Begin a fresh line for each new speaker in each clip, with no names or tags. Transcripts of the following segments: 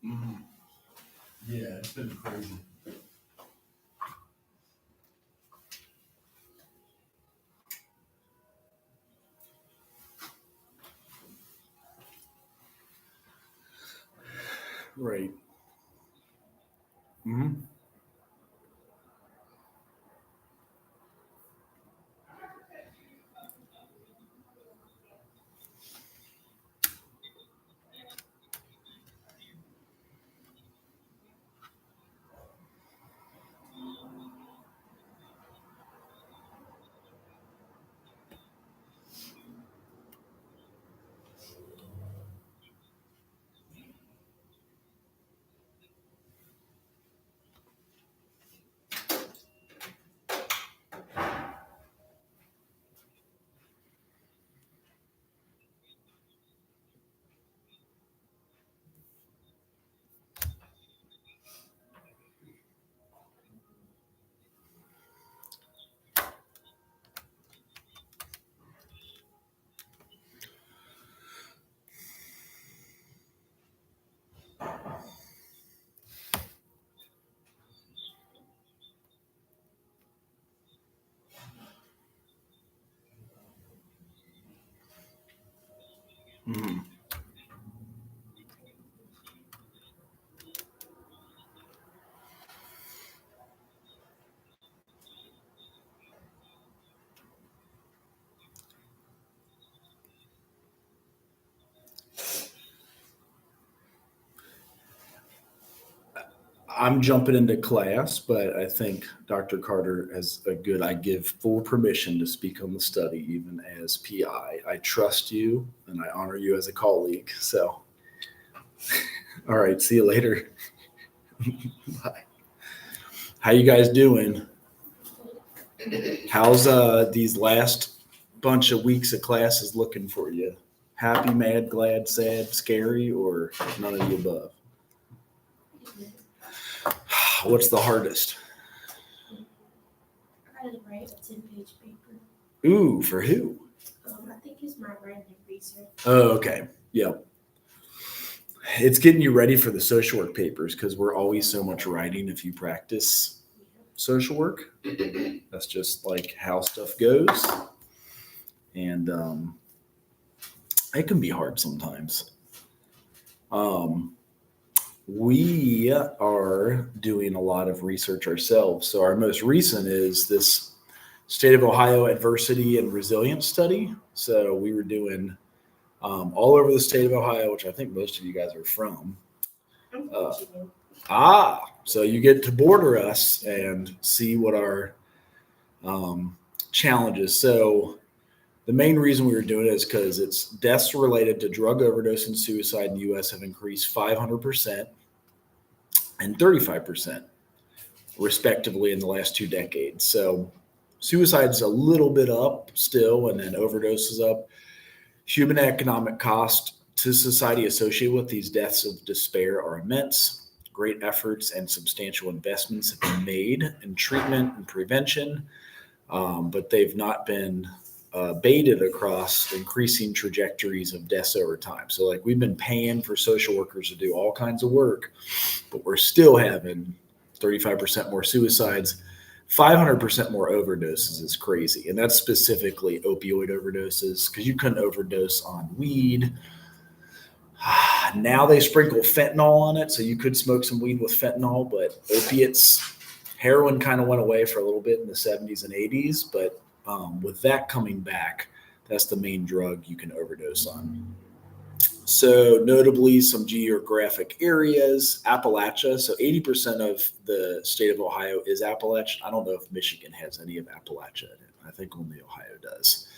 Mhm. Yeah, it's been crazy. Right. Hmm. Hmm. I'm jumping into class, but I think Dr. Carter has a good. I give full permission to speak on the study, even as PI. I trust you and I honor you as a colleague. So, all right, see you later. Bye. How you guys doing? How's these last bunch of weeks of classes looking for you? Happy, mad, glad, sad, scary, or none of the above? What's the hardest?
I had to write a 10-page paper.
Ooh, for who?
I think it's my writing research.
Oh, okay. Yep. It's getting you ready for the social work papers because we're always so much writing if you practice social work. That's just like how stuff goes. And it can be hard sometimes. Um, we are doing a lot of research ourselves. So, our most recent is this State of Ohio Adversity and Resilience Study. So, we were doing all over the state of Ohio, which I think most of you guys are from.
I'm
Uh,
Michigan.
so you get to border us and see what our challenges. So the main reason we were doing it is because it's deaths related to drug overdose and suicide in the U.S. have increased 500% and 35% respectively in the last 2 decades. So suicide's a little bit up still, and then overdose is up. Human economic cost to society associated with these deaths of despair are immense. Great efforts and substantial investments have been made in treatment and prevention, but they've not been baited across increasing trajectories of deaths over time. So, like, we've been paying for social workers to do all kinds of work, but we're still having 35% more suicides, 500% more overdoses is crazy. And that's specifically opioid overdoses because you couldn't overdose on weed. Now they sprinkle fentanyl on it, so you could smoke some weed with fentanyl, but opiates, heroin kind of went away for a little bit in the 70s and 80s, but with that coming back, that's the main drug you can overdose on. So, notably, some geographic areas, Appalachia. So, 80% of the state of Ohio is Appalachian. I don't know if Michigan has any of Appalachia in it. I think only Ohio does.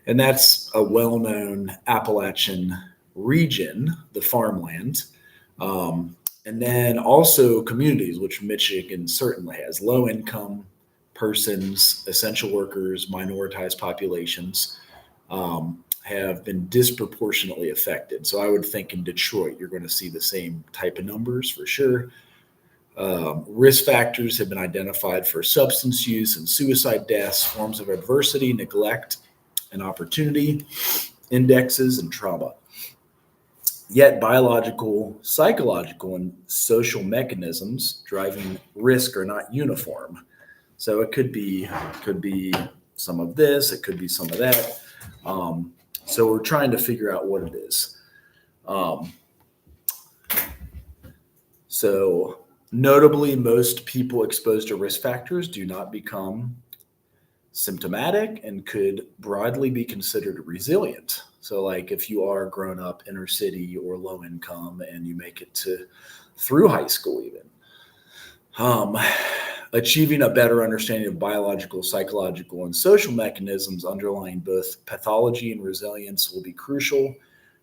And that's a well known Appalachian region, the farmland. And then also communities, which Michigan certainly has low income persons, essential workers, minoritized populations. Have been disproportionately affected. So I would think in Detroit, you're going to see the same type of numbers for sure. Risk factors have been identified for substance use and suicide deaths, forms of adversity, neglect, and opportunity, indexes, and trauma. Yet biological, psychological, and social mechanisms driving risk are not uniform. So it could be some of this, it could be some of that. So we're trying to figure out what it is. Um, so notably, most people exposed to risk factors do not become symptomatic and could broadly be considered resilient. So, like if you are grown up inner city or low income and you make it to through high school, even um, achieving a better understanding of biological, psychological, and social mechanisms underlying both pathology and resilience will be crucial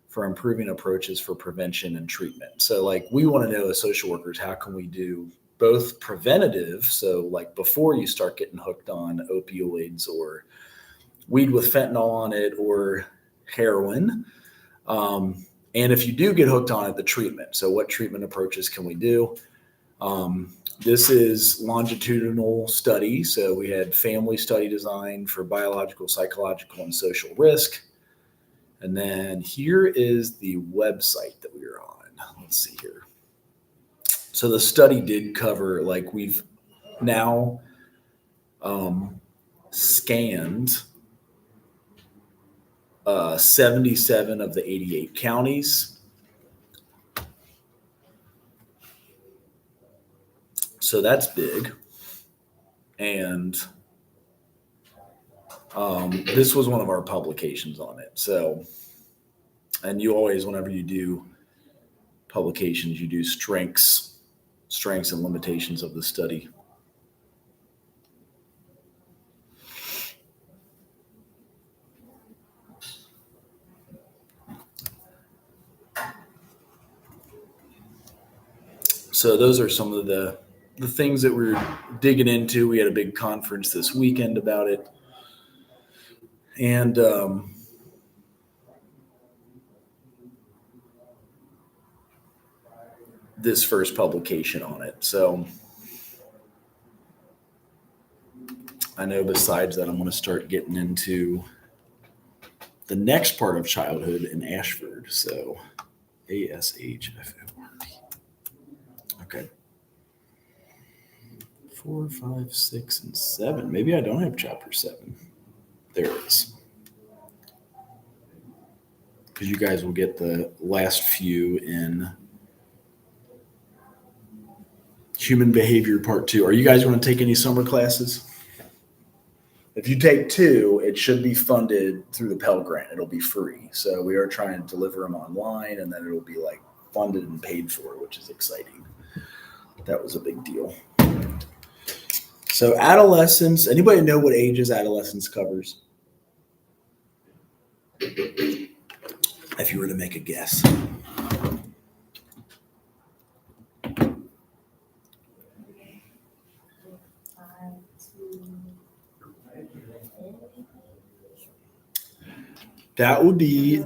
for improving approaches for prevention and treatment. So, like, we want to know as social workers, how can we do both preventative? So, like, before you start getting hooked on opioids or weed with fentanyl on it or heroin. And if you do get hooked on it, the treatment. So, what treatment approaches can we do? This is longitudinal study. So, we had family study design for biological, psychological, and social risk. And then here is the website that we were on. Let's see here. So the study did cover, like, we've now scanned 77 of the 88 counties. So that's big. And this was one of our publications on it. So, and you always, whenever you do publications, you do strengths and limitations of the study. So those are some of the things that we're digging into. We had a big conference this weekend about it. And this first publication on it. So I know besides that, I'm going to start getting into the next part of childhood in Ashford. So ASHFORD. Okay. 4, 5, 6, and 7. Maybe I don't have chapter 7. There it is. Because you guys will get the last few in Human Behavior Part 2. Are you guys going to take any summer classes? If you take 2, it should be funded through the Pell Grant. It'll be free. So we are trying to deliver them online, and then it'll be like funded and paid for, which is exciting. That was a big deal. So adolescence, anybody know what ages adolescence covers? If you were to make a guess. That would be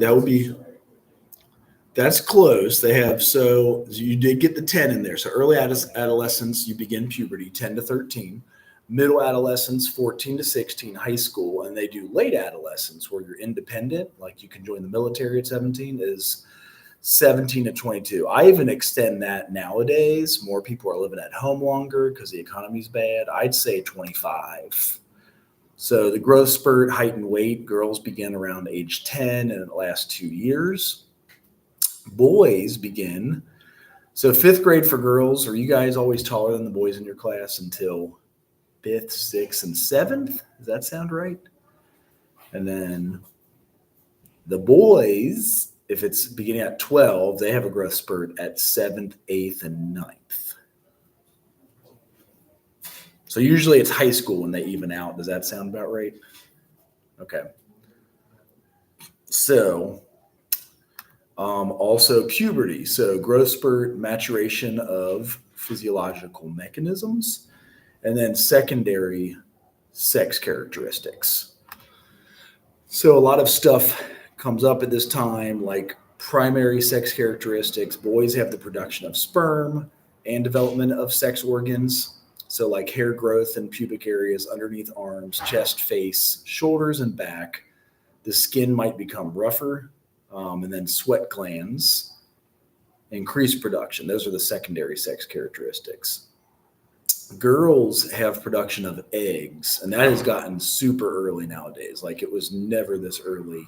that's close. They have, so you did get the 10 in there. So early adolescence, you begin puberty, 10 to 13. Middle adolescence, 14 to 16, high school. And they do late adolescence where you're independent, like you can join the military at 17, is 17 to 22. I even extend that nowadays. More people are living at home longer because the economy's bad. I'd say 25. So the growth spurt, height and weight, girls begin around age 10 and it lasts 2 years. Boys begin, so 5th grade for girls. Are you guys always taller than the boys in your class until 5th, 6th, and 7th? Does that sound right? And then the boys, if it's beginning at 12, they have a growth spurt at 7th, 8th, and 9th. So usually it's high school when they even out. Does that sound about right? Okay. So also puberty. So growth spurt, maturation of physiological mechanisms, and then secondary sex characteristics. So a lot of stuff comes up at this time, like primary sex characteristics. Boys have the production of sperm and development of sex organs. So like hair growth in pubic areas underneath arms, chest, face, shoulders, and back. The skin might become rougher. And then sweat glands increased production. Those are the secondary sex characteristics. Girls have production of eggs, and that has gotten super early nowadays. Like it was never this early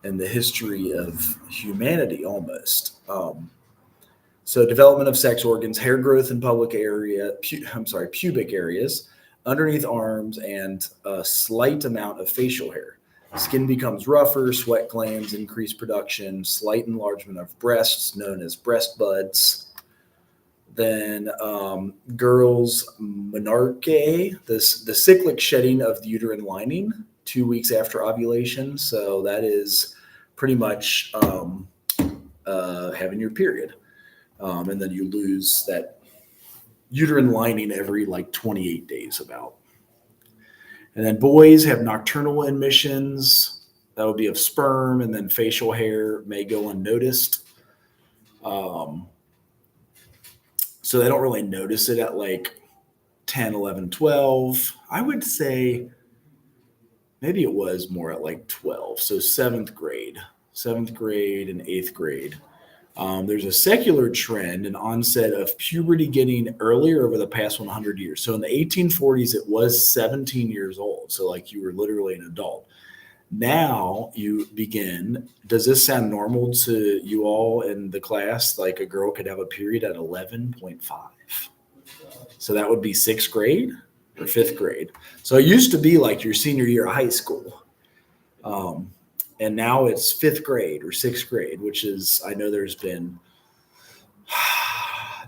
in the history of humanity almost. So development of sex organs, hair growth in pubic areas, underneath arms, and a slight amount of facial hair. Skin becomes rougher, sweat glands increase production, slight enlargement of breasts known as breast buds. Then girls' menarche, the cyclic shedding of the uterine lining 2 weeks after ovulation. So that is pretty much having your period. And then you lose that uterine lining every like 28 days about. And then boys have nocturnal emissions. That would be of sperm, and then facial hair may go unnoticed. So they don't really notice it at like 10, 11, 12. I would say maybe it was more at like 12. So seventh grade and eighth grade. There's a secular trend and onset of puberty getting earlier over the past 100 years. So in the 1840s, it was 17 years old. So like you were literally an adult. Now you begin, does this sound normal to you all in the class? Like a girl could have a period at 11.5. So that would be sixth grade or fifth grade. So it used to be like your senior year of high school. And now it's fifth grade or sixth grade, which is, I know there's been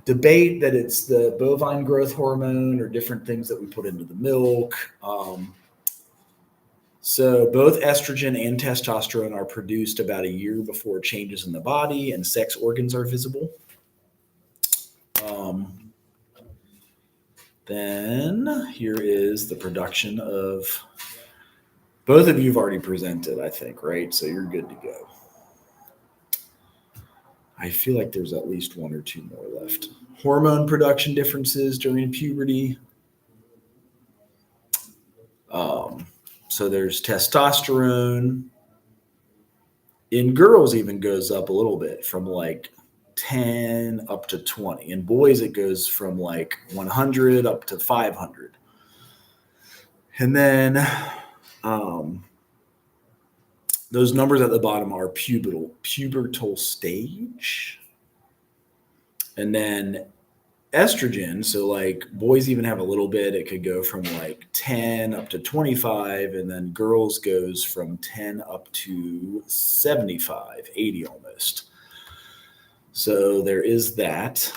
debate that it's the bovine growth hormone or different things that we put into the milk. So both estrogen and testosterone are produced about a year before changes in the body and sex organs are visible. Then here is the production of, both of you have already presented, I think, right? So you're good to go. I feel like there's at least one or two more left. Hormone production differences during puberty. So there's testosterone. In girls, even goes up a little bit from like 10 up to 20. In boys, it goes from like 100 up to 500. And then those numbers at the bottom are pubertal stage. And then estrogen, so like boys even have a little bit, it could go from like 10 up to 25, and then girls goes from 10 up to 75, 80 almost. So there is that.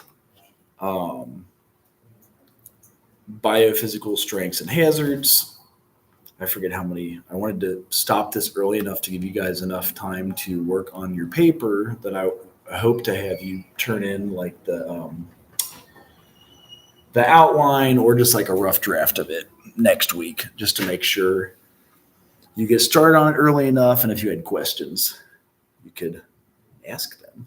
Biophysical strengths and hazards. I forget how many. I wanted to stop this early enough to give you guys enough time to work on your paper that I hope to have you turn in like the outline or just like a rough draft of it next week, just to make sure you get started on it early enough. And if you had questions, you could ask them.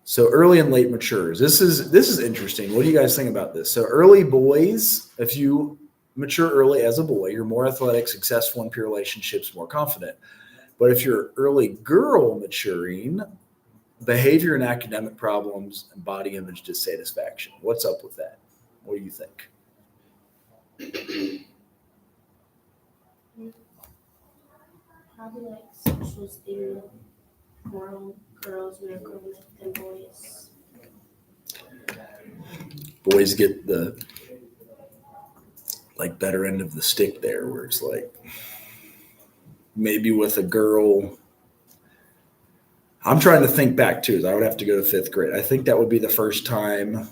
So early and late matures. This is interesting. What do you guys think about this? So early boys, if you mature early as a boy, you're more athletic, successful in peer relationships, more confident. But if you're early girl maturing, behavior and academic problems and body image dissatisfaction. What's up with that? What do you think?
Probably like sexual stimulus more girls when they're growing up than boys.
Boys get the like better end of the stick there, where it's like maybe with a girl. I'm trying to think back too. I would have to go to fifth grade. I think that would be the first time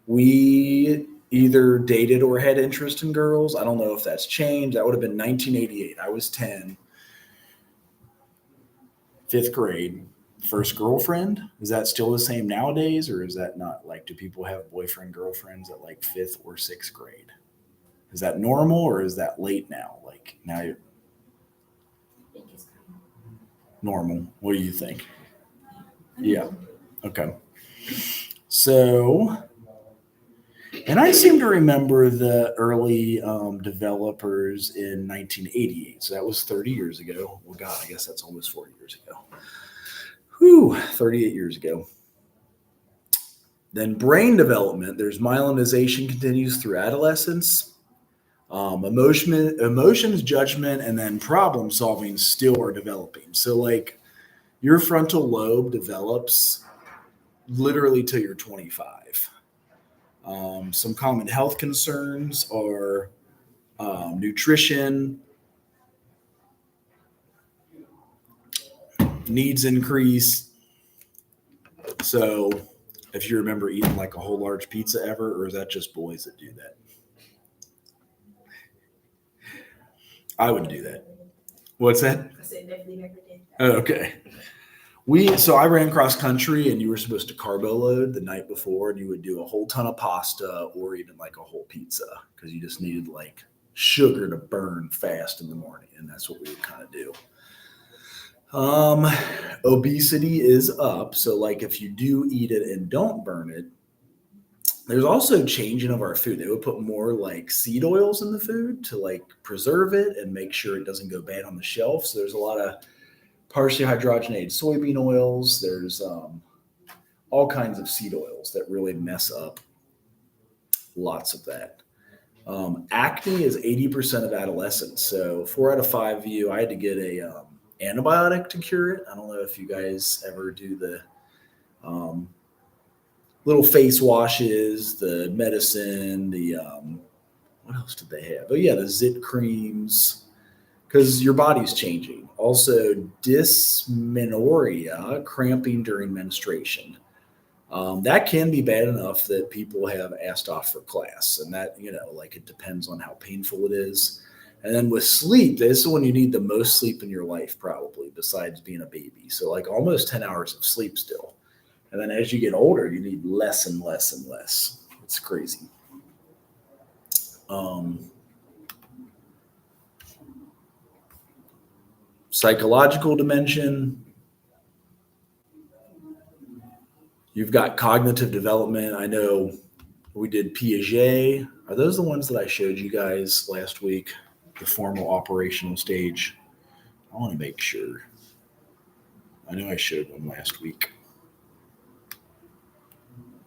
we either dated or had interest in girls. I don't know if that's changed. That would have been 1988. I was 10. Fifth grade. First girlfriend. Is that still the same nowadays, or is that not? Like, do people have boyfriend, girlfriends at like fifth or sixth grade? Is that normal, or is that late now? Like now you're
I think it's kind
normal. What do you think? Yeah. Okay. So, and I seem to remember the early developers in 1988. So that was 30 years ago. Well, God, I guess that's almost 40 years ago. Whew. 38 years ago. Then brain development, there's myelinization continues through adolescence. Emotions, judgment, and then problem solving still are developing. So like your frontal lobe develops literally till you're 25. Some common health concerns are nutrition, needs increase. So if you remember eating like a whole large pizza ever, or is that just boys that do that? I would do that. What's that?
I said definitely never did.
Okay. So I ran cross country, and you were supposed to carbo load the night before, and you would do a whole ton of pasta or even like a whole pizza because you just needed like sugar to burn fast in the morning, and that's what we would kind of do. Obesity is up, so like if you do eat it and don't burn it, there's also changing of our food. They would put more like seed oils in the food to like preserve it and make sure it doesn't go bad on the shelf. So there's a lot of partially hydrogenated soybean oils. There's all kinds of seed oils that really mess up lots of that. Acne is 80% of adolescents. So 4 out of 5 of you, I had to get a antibiotic to cure it. I don't know if you guys ever do the little face washes, the medicine, the what else did they have? Oh yeah, the zit creams, because your body's changing. Also, dysmenorrhea, cramping during menstruation. That can be bad enough that people have asked off for class, and that, like it depends on how painful it is. And then with sleep, this is when you need the most sleep in your life, probably, besides being a baby. So like almost 10 hours of sleep still. And then as you get older, you need less and less and less. It's crazy. Psychological dimension. You've got cognitive development. I know we did Piaget. Are those the ones that I showed you guys last week? The formal operational stage. I want to make sure. I know I showed one last week.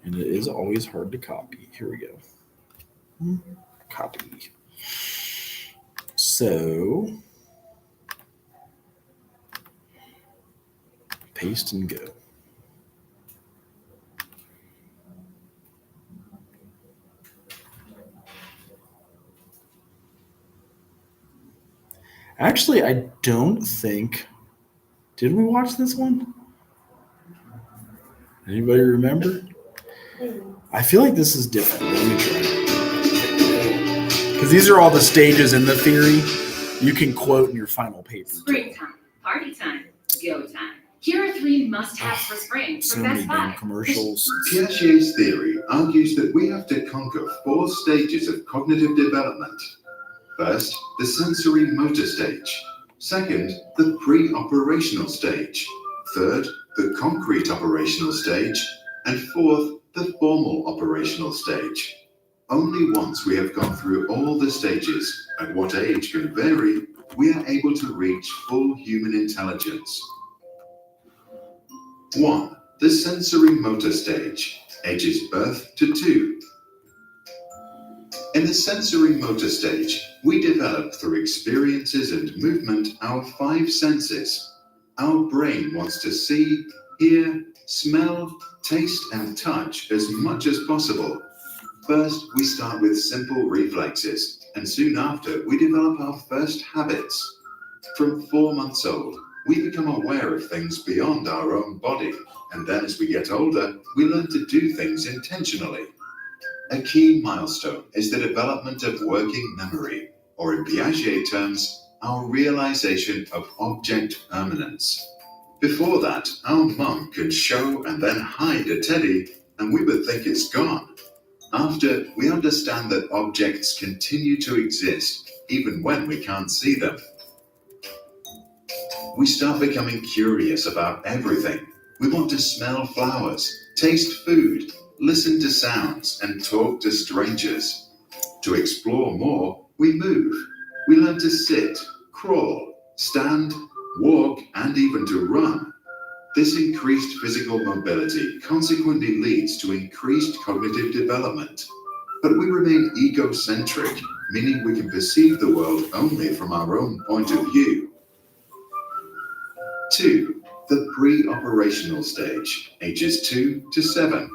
And it is always hard to copy. Here we go. Copy. So, paste and go. Actually, I don't think. Did we watch this one? Anybody remember? I feel like this is different. Let me try. Because these are all the stages in the theory you can quote in your final paper.
Springtime, party time, go time. Here are 3 must-haves for spring
So
from
many
Best
damn
Buy.
commercials.
Piaget's theory argues that we have to conquer 4 stages of cognitive development. First, the sensory motor stage. Second, the pre-operational stage. Third, the concrete operational stage. And fourth, the formal operational stage. Only once we have gone through all the stages, at what age can vary, we are able to reach full human intelligence. 1. The sensory motor stage, ages birth to 2. In the sensory motor stage, we develop through experiences and movement our 5 senses. Our brain wants to see, hear, smell, taste, and touch as much as possible. First, we start with simple reflexes, and soon after, we develop our first habits. From 4 months old, we become aware of things beyond our own body, and then as we get older, we learn to do things intentionally. A key milestone is the development of working memory, or in Piaget terms, our realization of object permanence. Before that, our mum could show and then hide a teddy, and we would think it's gone. After, we understand that objects continue to exist, even when we can't see them. We start becoming curious about everything. We want to smell flowers, taste food, listen to sounds, and talk to strangers. To explore more, we move. We learn to sit, crawl, stand, walk, and even to run. This increased physical mobility consequently leads to increased cognitive development. But we remain egocentric, meaning we can perceive the world only from our own point of view. 2. The pre-operational stage, ages 2 to 7.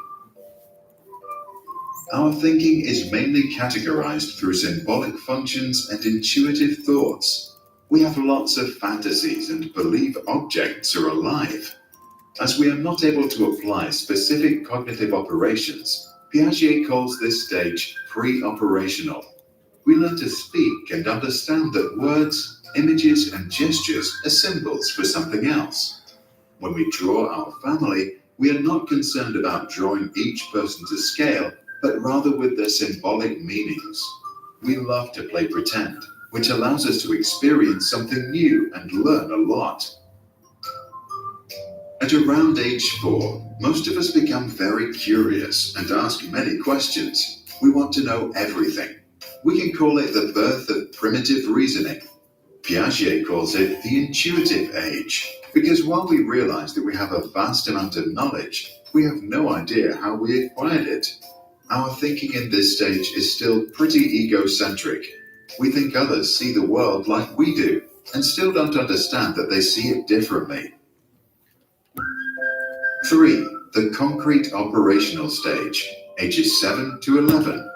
Our thinking is mainly categorized through symbolic functions and intuitive thoughts. We have lots of fantasies and believe objects are alive. As we are not able to apply specific cognitive operations, Piaget calls this stage pre-operational. We learn to speak and understand that words, images, and gestures are symbols for something else. When we draw our family, we are not concerned about drawing each person to scale, but rather with their symbolic meanings. We love to play pretend, which allows us to experience something new and learn a lot. At around age 4, most of us become very curious and ask many questions. We want to know everything. We can call it the birth of primitive reasoning. Piaget calls it the intuitive age, because while we realize that we have a vast amount of knowledge, we have no idea how we acquired it. Our thinking in this stage is still pretty egocentric. We think others see the world like we do, and still don't understand that they see it differently. 3. The concrete operational stage, ages 7 to 11.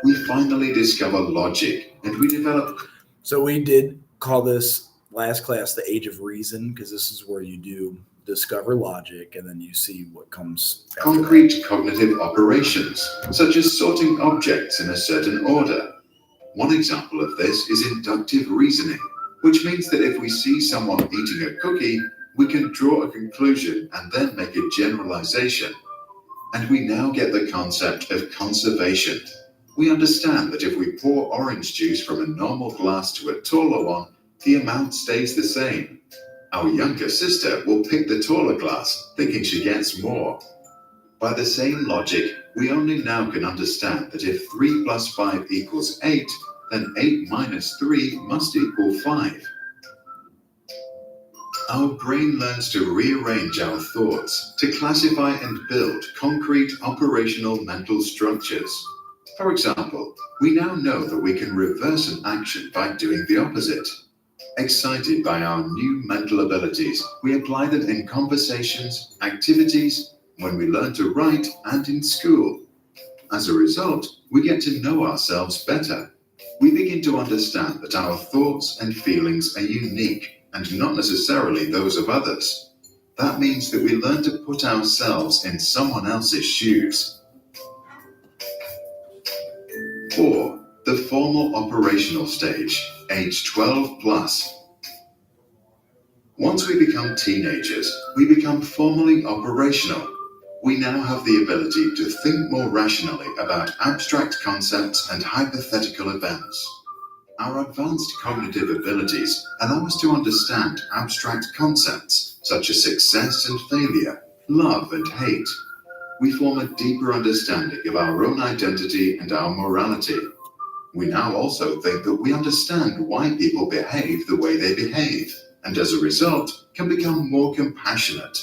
We finally discover logic, and we develop.
So we did call this last class the age of reason, because this is where you do discover logic and then you see what comes after
Concrete cognitive operations, such as sorting objects in a certain order. One example of this is inductive reasoning, which means that if we see someone eating a cookie, we can draw a conclusion and then make a generalization. And we now get the concept of conservation. We understand that if we pour orange juice from a normal glass to a taller one, the amount stays the same. Our younger sister will pick the taller glass, thinking she gets more. By the same logic, we only now can understand that if 3 plus 5 equals 8, then 8 minus 3 must equal 5. Our brain learns to rearrange our thoughts, to classify and build concrete operational mental structures. For example, we now know that we can reverse an action by doing the opposite. Excited by our new mental abilities, we apply them in conversations, activities, when we learn to write, and in school. As a result, we get to know ourselves better. We begin to understand that our thoughts and feelings are unique and not necessarily those of others. That means that we learn to put ourselves in someone else's shoes. 4. The formal operational stage, age 12 plus. Once we become teenagers, we become formally operational. We now have the ability to think more rationally about abstract concepts and hypothetical events. Our advanced cognitive abilities allow us to understand abstract concepts such as success and failure, love and hate. We form a deeper understanding of our own identity and our morality. We now also think that we understand why people behave the way they behave, and as a result, can become more compassionate.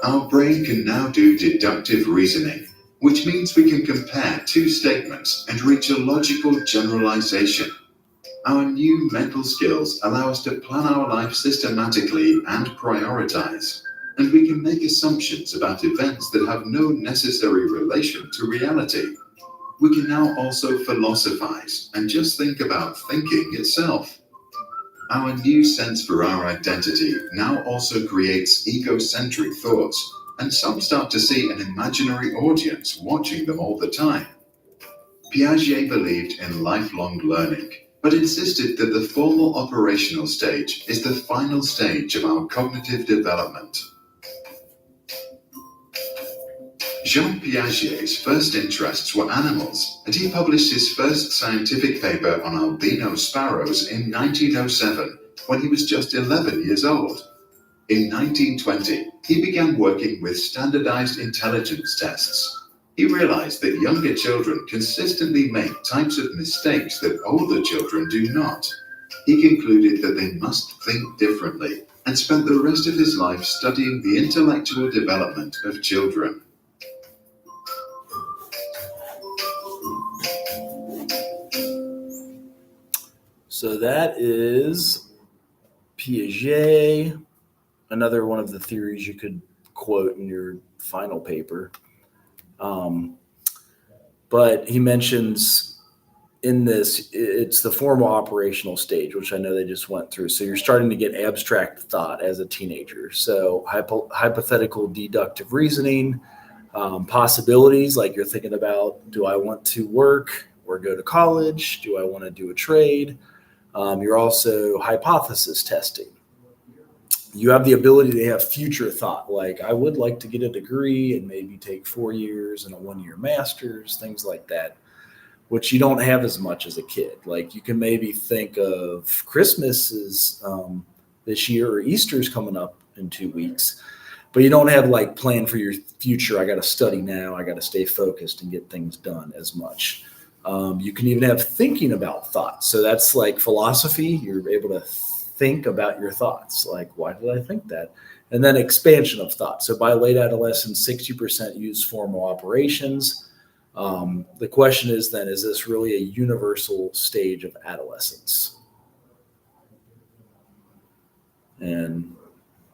Our brain can now do deductive reasoning, which means we can compare two statements and reach a logical generalization. Our new mental skills allow us to plan our life systematically and prioritize, and we can make assumptions about events that have no necessary relation to reality. We can now also philosophize and just think about thinking itself. Our new sense for our identity now also creates egocentric thoughts, and some start to see an imaginary audience watching them all the time. Piaget believed in lifelong learning, but insisted that the formal operational stage is the final stage of our cognitive development. Jean Piaget's first interests were animals, and he published his first scientific paper on albino sparrows in 1907, when he was just 11 years old. In 1920, he began working with standardized intelligence tests. He realized that younger children consistently make types of mistakes that older children do not. He concluded that they must think differently and spent the rest of his life studying the intellectual development of children.
So that is Piaget, another one of the theories you could quote in your final paper. But he mentions in this, it's the formal operational stage, which I know they just went through. So you're starting to get abstract thought as a teenager. So hypothetical deductive reasoning, possibilities, like you're thinking about, do I want to work or go to college? Do I want to do a trade? You're also hypothesis testing. You have the ability to have future thought, like I would like to get a degree and maybe take 4 years and a 1-year master's, things like that, which you don't have as much as a kid. Like you can maybe think of Christmas is this year, or Easter's coming up in 2 weeks, but you don't have like plan for your future. I got to study now. I got to stay focused and get things done as much. You can even have thinking about thoughts. So that's like philosophy. You're able to think about your thoughts. Like, why did I think that? And then expansion of thought. So by late adolescence, 60% use formal operations. The question is then, is this really a universal stage of adolescence? And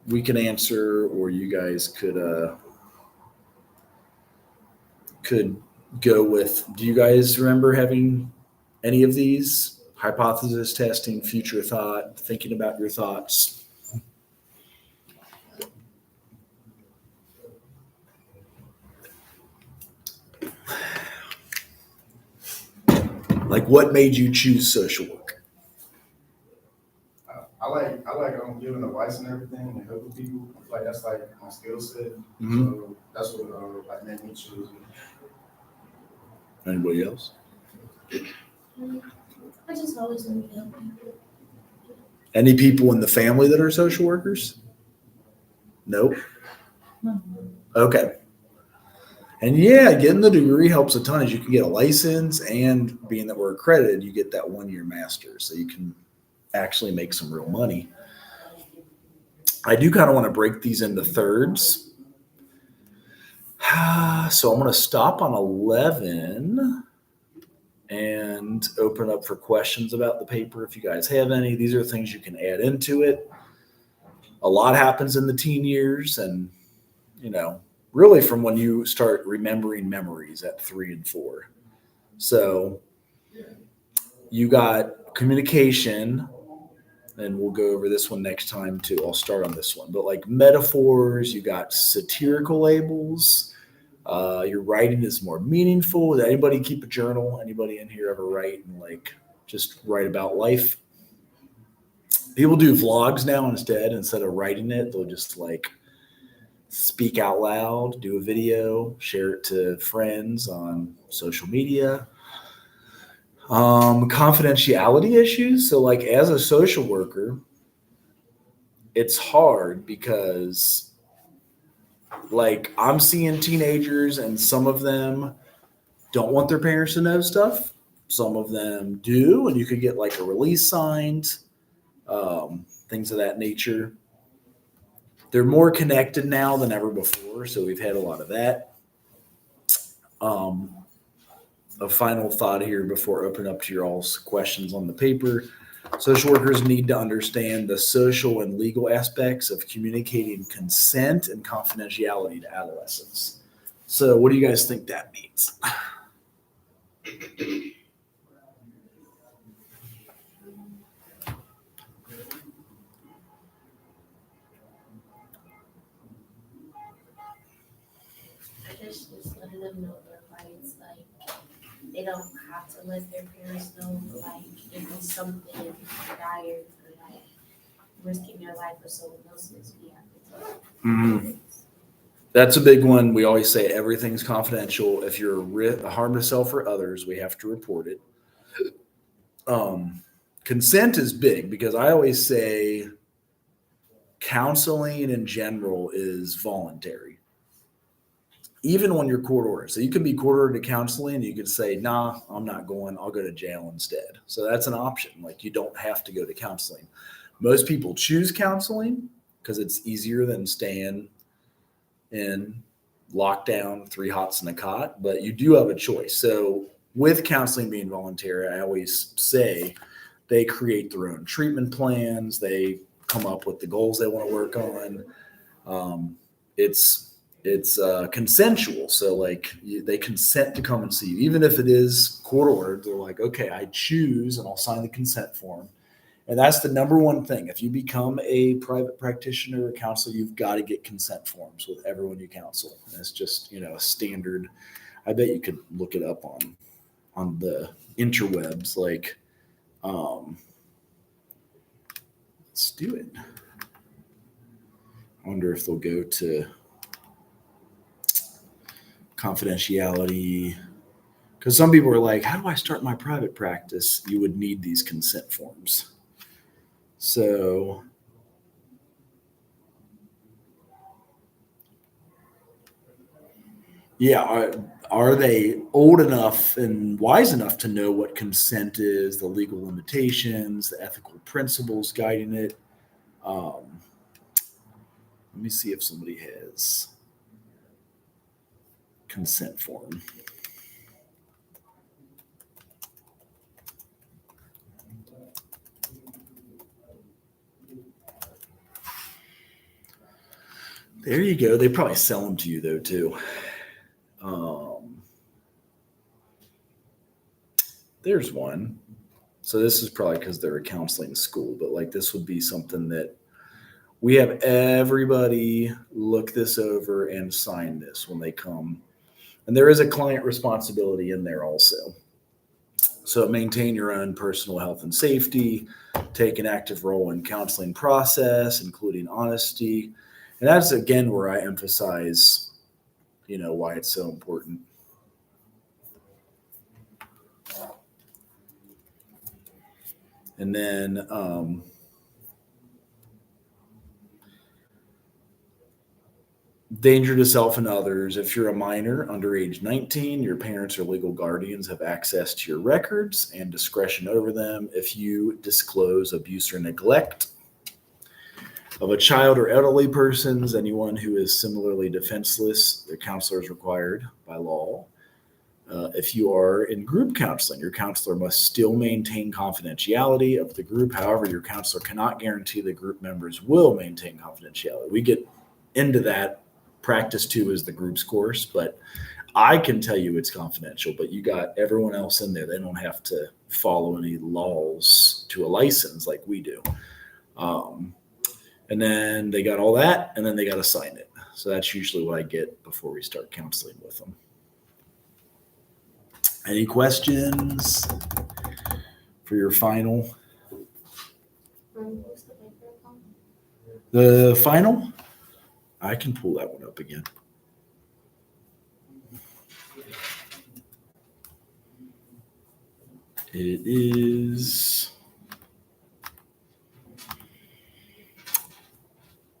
we can answer, or you guys could go with, do you guys remember having any of these? Hypothesis testing, future thought, thinking about your thoughts. Like, what made you choose social work?
I like giving advice and everything and helping people. I feel like that's like my skill set.
Mm-hmm.
So that's what like made me choose it.
Anybody else?
I just always want to help people.
Any people in the family that are social workers? Nope. Okay. And yeah, getting the degree helps a ton. As you can get a license, and being that we're accredited, you get that 1-year master's, so you can actually make some real money. I do kind of want to break these into thirds. So I'm going to stop on 11 and open up for questions about the paper if you guys have any. These are things you can add into it. A lot happens in the teen years, and really from when you start remembering memories at 3 and 4. So you got communication, and we'll go over this one next time too. I'll start on this one. But like metaphors, you got satirical labels. Your writing is more meaningful. Did anybody keep a journal? Anybody in here ever write and like just write about life? People do vlogs now instead of writing it. They'll just like speak out loud, do a video, share it to friends on social media. Confidentiality issues. So like as a social worker, it's hard because like I'm seeing teenagers, and some of them don't want their parents to know stuff. Some of them do, and you could get like a release signed, things of that nature. They're more connected now than ever before, so we've had a lot of that. A final thought here before opening up to your all's questions on the paper. Social workers need to understand the social and legal aspects of communicating consent and confidentiality to adolescents. So what do you guys think that means?
I guess just letting them know their rights, like they don't have to let their parents know, but like if it's something dire for like risking their life or someone else's, we have to tell them.
Mm-hmm. That's a big one. We always say everything's confidential. If you're a harm to self or others, we have to report it. Consent is big because I always say counseling in general is voluntary. even when you're court ordered. So you can be court ordered to counseling and you can say, nah, I'm not going. I'll go to jail instead. So that's an option. Like you don't have to go to counseling. Most people choose counseling because it's easier than staying in lockdown, 3 hots in a cot, but you do have a choice. So with counseling being voluntary, I always say they create their own treatment plans. They come up with the goals they want to work on. It's consensual. So like they consent to come and see you, even if it is court ordered. They're like, okay, I choose, and I'll sign the consent form. And that's the number one thing. If you become a private practitioner or counselor, you've got to get consent forms with everyone you counsel. And it's just, a standard. I bet you could look it up on the interwebs. Like, let's do it. I wonder if they'll go to confidentiality, because some people are like, how do I start my private practice? You would need these consent forms. So yeah, are they old enough and wise enough to know what consent is, the legal limitations, the ethical principles guiding it? Let me see if somebody has consent form. There you go. They probably sell them to you though too. There's one. So this is probably because they're a counseling school, but like this would be something that we have everybody look this over and sign this when they come. And there is a client responsibility in there also. So maintain your own personal health and safety, take an active role in counseling process, including honesty. And that's again where I emphasize, why it's so important. And then danger to self and others. If you're a minor under age 19, your parents or legal guardians have access to your records and discretion over them. If you disclose abuse or neglect of a child or elderly persons, anyone who is similarly defenseless, the counselor is required by law. If you are in group counseling, your counselor must still maintain confidentiality of the group. However, your counselor cannot guarantee the group members will maintain confidentiality. We get into that. Practice 2 is the groups course, but I can tell you it's confidential, but you got everyone else in there. They don't have to follow any laws to a license like we do. And then they got all that, and then they got to sign it. So that's usually what I get before we start counseling with them. Any questions for your final? The final? I can pull that one up again. It is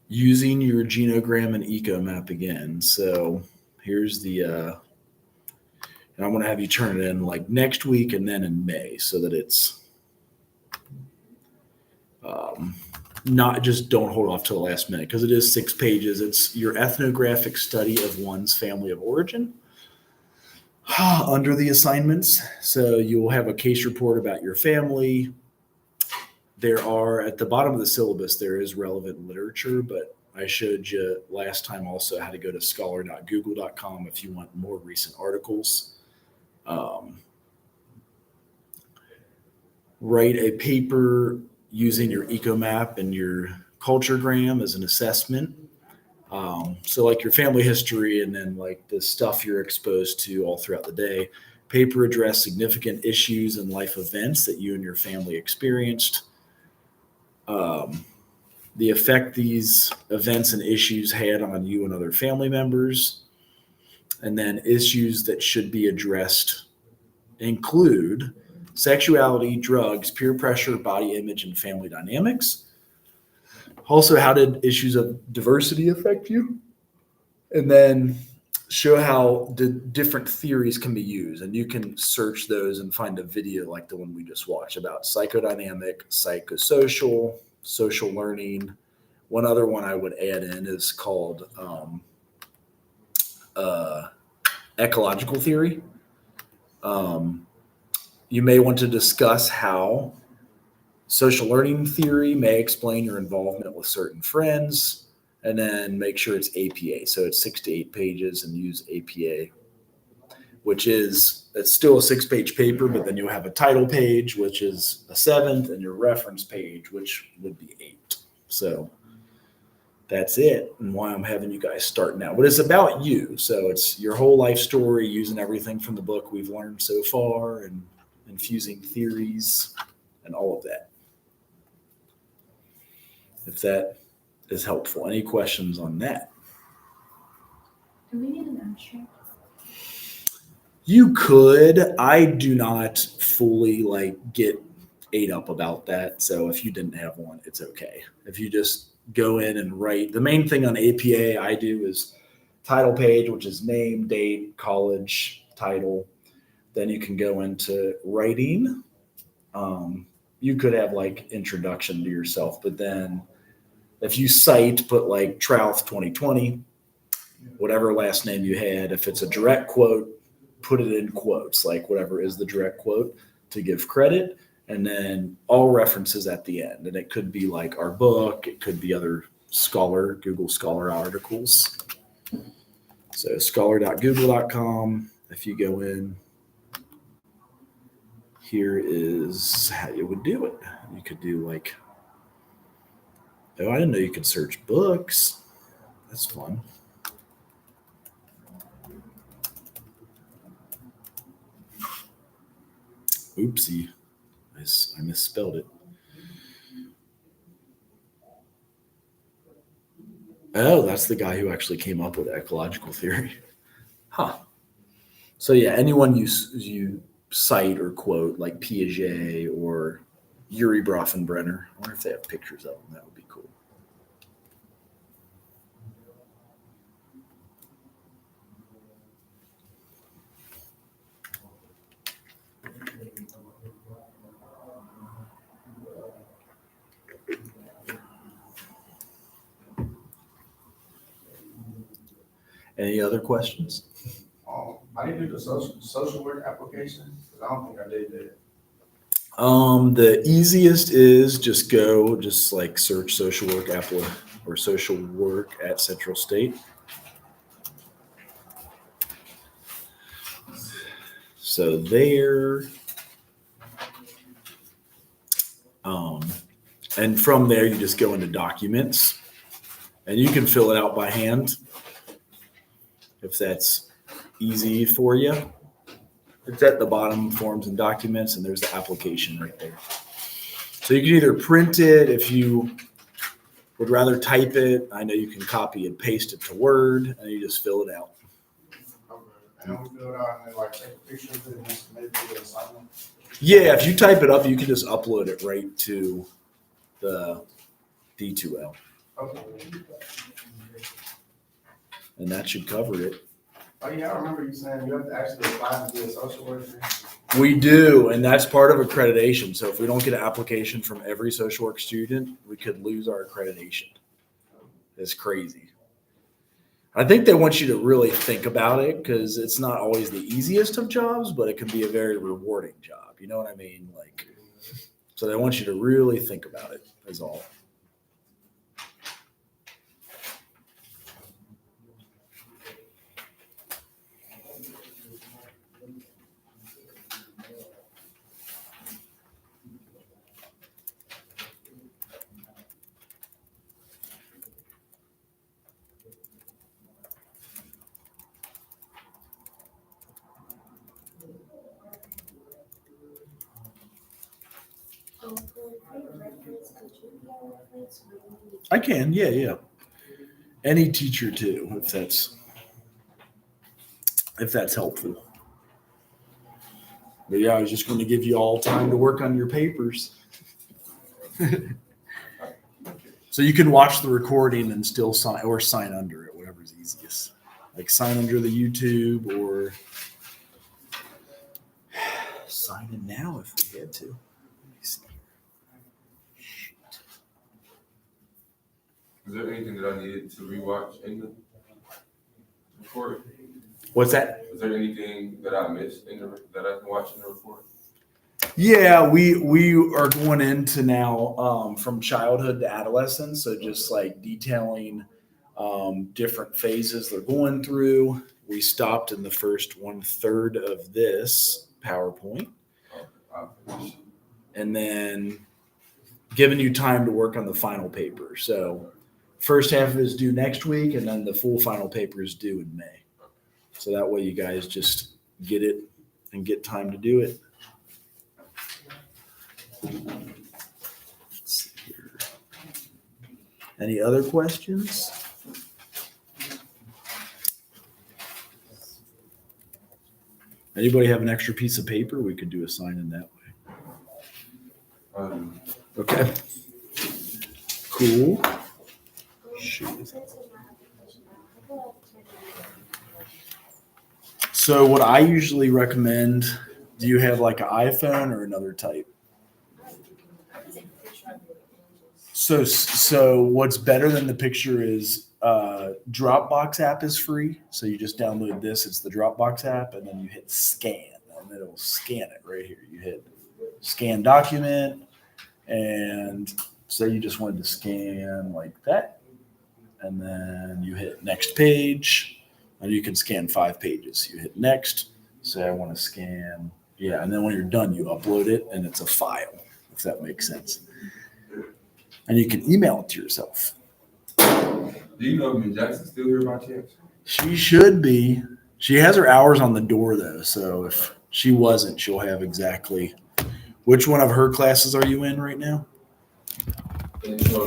using your genogram and eco map again. So here's the, and I'm going to have you turn it in like next week and then in May so that it's not just don't hold off till the last minute, because it is 6 pages. It's your ethnographic study of one's family of origin under the assignments. So you'll have a case report about your family. There are, at the bottom of the syllabus, there is relevant literature, but I showed you last time also how to go to scholar.google.com if you want more recent articles. Write a paper using your ecomap and your culturegram as an assessment. So like your family history and then like the stuff you're exposed to all throughout the day. Paper address significant issues and life events that you and your family experienced. The effect these events and issues had on you and other family members. And then issues that should be addressed include sexuality, drugs, peer pressure, body image, and family dynamics. Also, how did issues of diversity affect you? And then show how the different theories can be used, and you can search those and find a video like the one we just watched about psychodynamic, psychosocial, social learning. One other one I would add in is called ecological theory. You may want to discuss how social learning theory may explain your involvement with certain friends, and then make sure it's APA. So it's 6 to 8 pages, and use APA, which is, it's still a 6-page paper, but then you'll have a title page, which is a 7th, and your reference page, which would be 8. So that's it, and why I'm having you guys start now. But it's about you. So it's your whole life story, using everything from the book we've learned so far, and infusing theories and all of that. If that is helpful. Any questions on that?
Do we need an abstract?
You could. I do not fully get ate up about that. So if you didn't have one, it's okay. If you just go in and write, the main thing on APA I do is title page, which is name, date, college, title. Then you can go into writing. You could have introduction to yourself, but then if you cite, put Trouth 2020, whatever last name you had. If it's a direct quote, put it in quotes, whatever is the direct quote, to give credit, and then all references at the end. And it could be our book, it could be other Google Scholar articles. So scholar.google.com. If you go in, here is how you would do it. You could do oh, I didn't know you could search books. That's fun. Oopsie. I misspelled it. Oh, that's the guy who actually came up with ecological theory. Huh. So yeah, anyone you cite or quote, like Piaget or Yuri Brofenbrenner. I wonder if they have pictures of them. That would be cool. Any other questions?
I didn't do the social work application, because I don't think I did that.
The easiest is just search social work or social work at Central State. So there, and from there you just go into documents, and you can fill it out by hand if that's easy for you. It's at the bottom, forms and documents, and there's the application right there. So you can either print it if you would rather type it. I know you can copy and paste it to Word, and you just fill it out.
Okay. And then we fill it out and then take a picture of it and just maybe do an assignment.
Yeah, if you type it up, you can just upload it right to the D2L,
Okay.
and that should cover it.
Oh yeah, I remember you saying you have to actually apply to be a social worker.
We do, and that's part of accreditation. So if we don't get an application from every social work student, we could lose our accreditation. It's crazy. I think they want you to really think about it, because it's not always the easiest of jobs, but it can be a very rewarding job. You know what I mean? So they want you to really think about it, is all. I can, yeah. Any teacher too, if that's helpful. But yeah, I was just going to give you all time to work on your papers. So you can watch the recording and still sign under it, whatever's easiest. like sign under the YouTube or sign in now if we had to. Let me see.
Is there anything that I needed to rewatch in the report?
What's that?
Is there anything that I missed that I can watch in the report?
Yeah, we are going into now from childhood to adolescence, so just like detailing different phases they're going through. We stopped in the first 1/3 of this PowerPoint, and then giving you time to work on the final paper. So first half of it is due next week, and then the full final paper is due in May. So that way you guys just get it and get time to do it. Let's see here. Any other questions? Anybody have an extra piece of paper? We could do a sign in that way. Okay. Cool. Shoot. So what I usually recommend, do you have like an iPhone or another type? So what's better than the picture is Dropbox app is free. So you just download this. It's the Dropbox app, and then you hit scan, and it'll scan it right here. You hit scan document, and say you just wanted to scan like that, and then you hit next page, and you can scan 5 pages. You hit next. Say I want to scan, yeah, and then when you're done, you upload it, and it's a file. If that makes sense. And you can email it to yourself.
Do you know if Ms. Jackson's still here by chance?
She should be. She has her hours on the door, though. So if she wasn't, she'll have exactly. Which one of her classes are you in right now?
And so